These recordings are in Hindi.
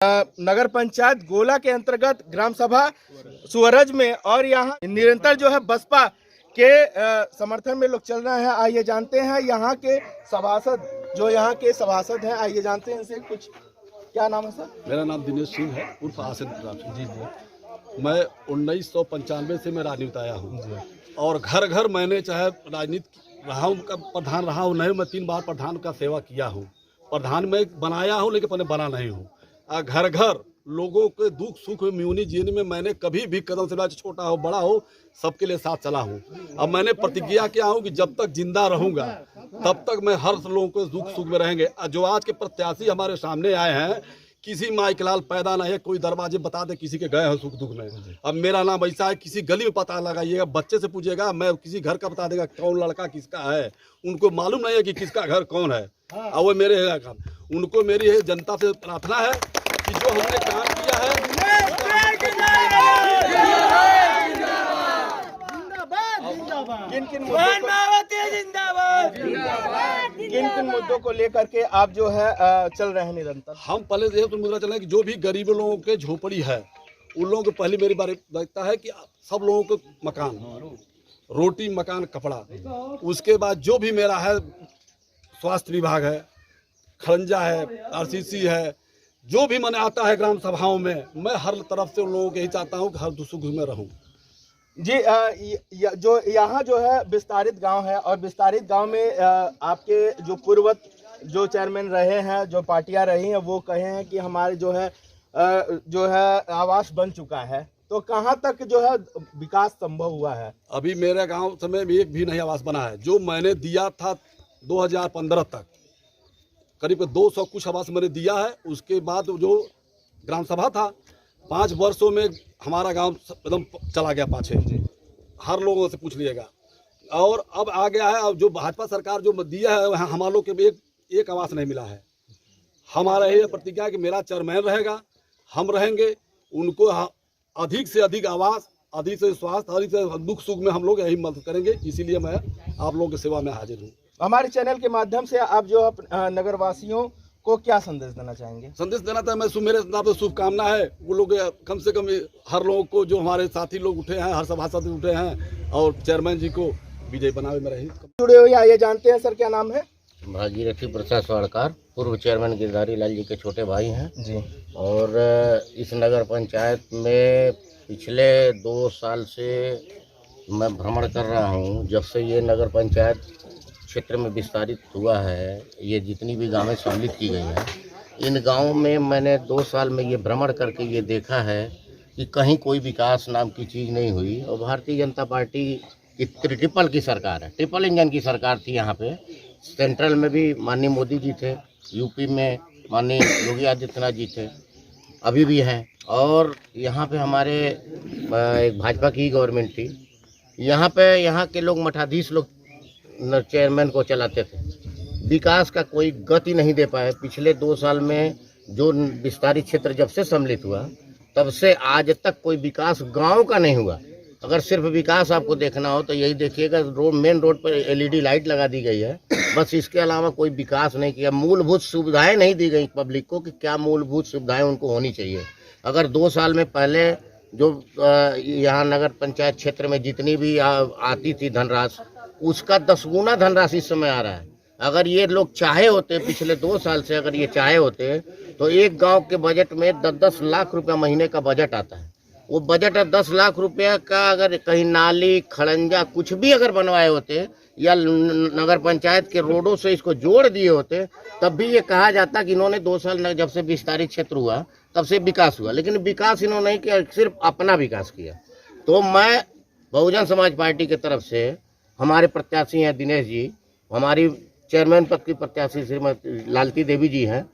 नगर पंचायत गोला के अंतर्गत ग्राम सभा सुअरज में, और यहाँ निरंतर जो है बसपा के समर्थन में लोग चल रहे हैं। आइए जानते हैं यहाँ के सभासद हैं, आइए जानते हैं इनसे कुछ। क्या नाम है सर? मेरा नाम दिनेश सिंह है, उर्फ आसिफ सिंह। जी जी। मैं 1995 से मैं राजनीति आया हूँ और घर घर मैंने चाहे राजनीति रहा हूँ, प्रधान रहा हूँ, नहीं मैं 3 बार प्रधान का सेवा किया हूँ। प्रधान में बनाया हूँ लेकिन मैंने बना नहीं हूँ। घर घर लोगों के दुख सुख में म्यूनी जीने में मैंने कभी भी कदम से छोटा हो बड़ा हो सबके लिए साथ चला हूँ। अब मैंने प्रतिज्ञा किया हूँ कि जब तक जिंदा रहूँगा तब तक मैं हर लोगों के दुख सुख में रहेंगे। जो आज के प्रत्याशी हमारे सामने आए हैं, किसी माइक लाल पैदा नहीं है, कोई दरवाजे बता दे किसी के गए हो सुख दुख में। अब मेरा नाम ऐसा है, किसी गली में पता लगाइएगा, बच्चे से पूछिएगा, मैं किसी घर का बता देगा कौन लड़का किसका है। उनको मालूम नहीं है कि किसका घर कौन है, और वो मेरे है। उनको मेरी जनता से प्रार्थना है कि जो हमने काम किया है, किन किन मुद्दों को लेकर के आप जो है चल रहे हैं निरंतर? हम पहले तो मुद्दा चल रहे हैं कि जो भी गरीब लोगों के झोपड़ी है उन लोगों को पहले मेरी बात लगता है कि सब लोगों को मकान, रोटी, मकान, कपड़ा। उसके बाद जो भी मेरा है, स्वास्थ्य विभाग है, खरंजा है, आरसीसी है, जो भी मैंने आता है ग्राम सभाओं में, मैं हर तरफ से उन लोगों को यही चाहता हूँ कि हर दुख में रहूँ। जी, जो यहाँ जो है विस्तारित गांव है, और विस्तारित गांव में आपके जो पूर्वत जो चेयरमैन रहे हैं, जो पार्टियां रही हैं, वो कहे हैं कि हमारे जो है आवास बन चुका है। तो कहाँ तक जो है विकास संभव हुआ है? अभी मेरे गांव समय में एक भी नहीं आवास बना है। जो मैंने दिया था 2015 तक करीब 200 कुछ आवास मैंने दिया है। उसके बाद जो ग्राम सभा था 5 वर्षों में हमारा गांव एकदम चला गया पाछे। हर लोगों से पूछ लीजिएगा। और अब आ गया है, अब जो भाजपा सरकार जो दिया है वहाँ हमारे लोग के एक आवास नहीं मिला है। हमारा यही प्रतिज्ञा है कि मेरा चेयरमैन रहेगा, हम रहेंगे, उनको अधिक से अधिक आवास, अधिक से स्वास्थ्य, अधिक से दुख सुख में हम लोग यही मदद करेंगे। इसीलिए मैं आप लोगों की सेवा में हाजिर हूँ। हमारे चैनल के माध्यम से आप जो नगर वासियों को क्या संदेश देना चाहेंगे? संदेश देना था, मैं मेरे तरफ से शुभकामना है वो लोग कम से कम हर लोगों को, जो हमारे साथी लोग उठे हैं, हर सभासद उठे हैं, और चेयरमैन जी को विजय बनावे में रही जुड़े हुए। आइए जानते हैं सर, क्या नाम है? भागीरथी प्रसाद स्वाड़कार, पूर्व चेयरमैन गिरधारी लाल जी के छोटे भाई हैं जी। और इस नगर पंचायत में पिछले 2 साल से मैं भ्रमण कर रहा हूं। जब से ये नगर पंचायत क्षेत्र में विस्तारित हुआ है, ये जितनी भी गांवें सम्मिलित की गई हैं, इन गांवों में मैंने 2 साल में ये भ्रमण करके ये देखा है कि कहीं कोई विकास नाम की चीज़ नहीं हुई। और भारतीय जनता पार्टी की ट्रिपल की सरकार है, ट्रिपल इंजन की सरकार थी। यहाँ पे सेंट्रल में भी माननीय मोदी जी थे, यूपी में माननीय योगी आदित्यनाथ जी थे, अभी भी हैं, और यहाँ पे हमारे एक भाजपा की गवर्नमेंट थी। यहाँ के लोग मठाधीश लोग चेयरमैन को चलाते थे। विकास का कोई गति नहीं दे पाए। पिछले 2 साल में जो विस्तारित क्षेत्र जब से सम्मिलित हुआ तब से आज तक कोई विकास गांव का नहीं हुआ। अगर सिर्फ विकास आपको देखना हो तो यही देखिएगा, मेन रोड पर LED लाइट लगा दी गई है, बस इसके अलावा कोई विकास नहीं किया। मूलभूत सुविधाएं नहीं दी गई पब्लिक को कि क्या मूलभूत सुविधाएं उनको होनी चाहिए। अगर 2 साल में पहले जो यहाँ नगर पंचायत क्षेत्र में जितनी भी आती थी धनराशि, उसका 10 गुना धनराशि इस समय आ रहा है। अगर ये लोग चाहे होते, पिछले 2 साल से अगर ये चाहे होते, तो एक गांव के बजट में 10-10 लाख रुपया महीने का बजट आता है। वो बजट 10 लाख रुपया का अगर कहीं नाली, खड़ंजा कुछ भी अगर बनवाए होते, या नगर पंचायत के रोडों से इसको जोड़ दिए होते, तब भी ये कहा जाता कि इन्होंने 2 साल जब से विस्तारित क्षेत्र हुआ तब से विकास हुआ। लेकिन विकास इन्होंने नहीं किया, सिर्फ अपना विकास किया। तो मैं बहुजन समाज पार्टी की तरफ से, हमारे प्रत्याशी हैं दिनेश जी, हमारी चेयरमैन पद की प्रत्याशी श्रीमती लालती देवी जी हैं।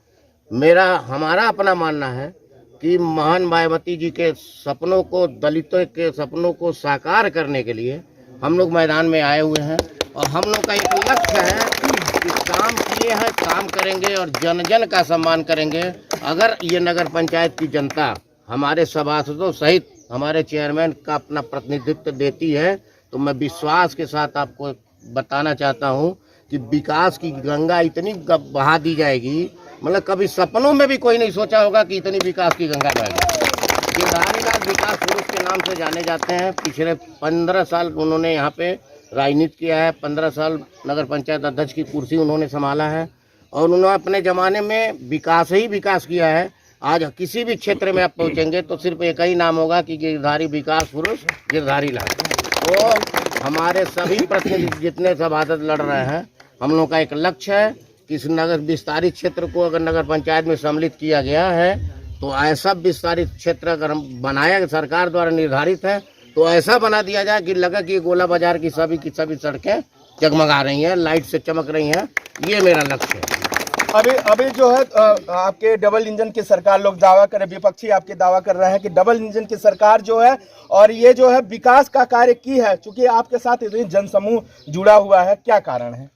हमारा अपना मानना है कि महान मायावती जी के सपनों को, दलितों के सपनों को साकार करने के लिए हम लोग मैदान में आए हुए हैं। और हम लोग का एक लक्ष्य है कि काम किए हैं, काम करेंगे और जन जन का सम्मान करेंगे। अगर ये नगर पंचायत की जनता हमारे सभासदों सहित हमारे चेयरमैन का अपना प्रतिनिधित्व देती है, तो मैं विश्वास के साथ आपको बताना चाहता हूं कि विकास की गंगा इतनी बहा दी जाएगी मतलब कभी सपनों में भी कोई नहीं सोचा होगा कि इतनी विकास की गंगा बहेगी। गिरधारी लाल विकास पुरुष के नाम से जाने जाते हैं। पिछले 15 साल उन्होंने यहाँ पे राजनीति किया है। 15 साल नगर पंचायत अध्यक्ष की कुर्सी उन्होंने संभाला है और उन्होंने अपने ज़माने में विकास ही विकास किया है। आज किसी भी क्षेत्र में आप पहुँचेंगे तो सिर्फ एक ही नाम होगा कि गिरधारी विकास पुरुष गिरधारी लाल। तो हमारे सभी प्रतिनिधि जितने सभासद लड़ रहे हैं, हम लोगों का एक लक्ष्य है कि इस नगर विस्तारित क्षेत्र को अगर नगर पंचायत में सम्मिलित किया गया है तो ऐसा विस्तारित क्षेत्र अगर हम बनाया, सरकार द्वारा निर्धारित है, तो ऐसा बना दिया जाए कि लगा कि गोला बाजार की सभी सड़कें जगमगा रही हैं, लाइट से चमक रही हैं। ये मेरा लक्ष्य है। अभी जो है आपके डबल इंजन की सरकार, लोग दावा कर रहे, विपक्षी आपके दावा कर रहे हैं कि डबल इंजन की सरकार जो है और ये जो है विकास का कार्य की है, चूंकि आपके साथ इतनी जनसमूह जुड़ा हुआ है, क्या कारण है?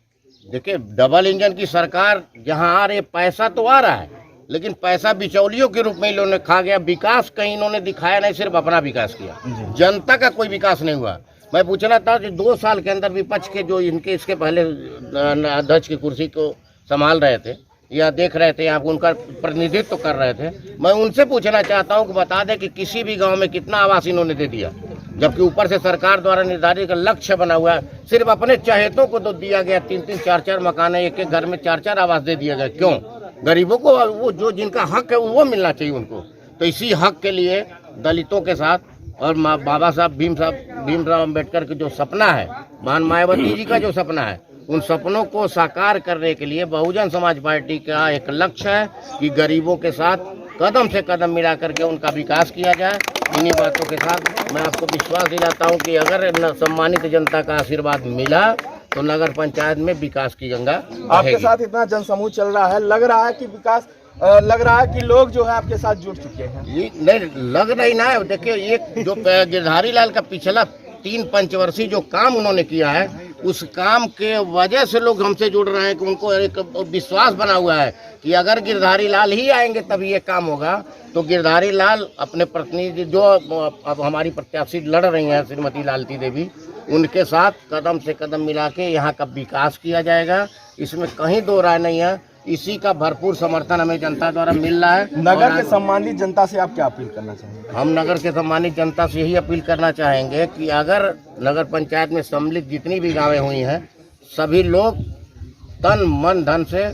देखिए, डबल इंजन की सरकार जहाँ आ रही, पैसा तो आ रहा है लेकिन पैसा बिचौलियों के रूप में इन्होंने खा गया। विकास कहीं इन्होंने दिखाया नहीं, सिर्फ अपना विकास किया, जनता का कोई विकास नहीं हुआ। मैं पूछना था कि 2 साल के अंदर विपक्ष के जो इनके इसके पहले अध्यक्ष की कुर्सी को संभाल रहे थे या देख रहे थे, आप उनका प्रतिनिधित्व कर रहे थे, मैं उनसे पूछना चाहता हूं कि बता दें कि किसी भी गांव में कितना आवास इन्होंने दे दिया, जबकि ऊपर से सरकार द्वारा निर्धारित लक्ष्य बना हुआ है। सिर्फ अपने चहेतों को तो दिया गया 3-3, 4-4 मकान, एक घर में 4-4 आवास दे दिया गया। क्यों? गरीबों को वो जो जिनका हक है वो मिलना चाहिए उनको। तो इसी हक के लिए दलितों के साथ और बाबा साहब भीमराव अम्बेडकर का जो सपना है, महान मायावती जी का जो सपना है, उन सपनों को साकार करने के लिए बहुजन समाज पार्टी का एक लक्ष्य है कि गरीबों के साथ कदम से कदम मिला करके उनका विकास किया जाए। इन्हीं बातों के साथ मैं आपको विश्वास दिलाता हूं कि अगर सम्मानित जनता का आशीर्वाद मिला तो नगर पंचायत में विकास की गंगा आपके साथ इतना जनसमूह चल रहा है, लग रहा है कि विकास, लग रहा है कि लोग जो है आपके साथ जुड़ चुके हैं। नहीं लग नहीं ना है। देखिए, एक जो गिरधारी लाल का पिछला 3 पंचवर्षीय जो काम उन्होंने किया है, उस काम के वजह से लोग हमसे जुड़ रहे हैं कि उनको एक विश्वास बना हुआ है कि अगर गिरधारी लाल ही आएंगे तभी ये काम होगा। तो गिरधारी लाल अपने प्रतिनिधि जो अब हमारी प्रत्याशी लड़ रही हैं श्रीमती लालती देवी, उनके साथ कदम से कदम मिला के यहाँ का विकास किया जाएगा, इसमें कहीं दो राय नहीं है। इसी का भरपूर समर्थन हमें जनता द्वारा मिल रहा है। नगर के सम्मानित जनता से आप क्या अपील करना चाहेंगे? हम नगर के सम्मानित जनता से यही अपील करना चाहेंगे कि अगर नगर पंचायत में सम्मिलित जितनी भी गाँवें हुई हैं, सभी लोग तन मन धन से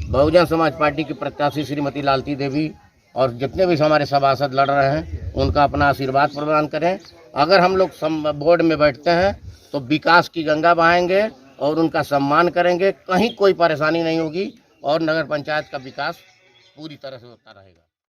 बहुजन समाज पार्टी की प्रत्याशी श्रीमती लालती देवी और जितने भी हमारे सभासद लड़ रहे हैं उनका अपना आशीर्वाद प्रदान करें। अगर हम लोग बोर्ड में बैठते हैं तो विकास की गंगा बहाएंगे और उनका सम्मान करेंगे, कहीं कोई परेशानी नहीं होगी और नगर पंचायत का विकास पूरी तरह से होता रहेगा।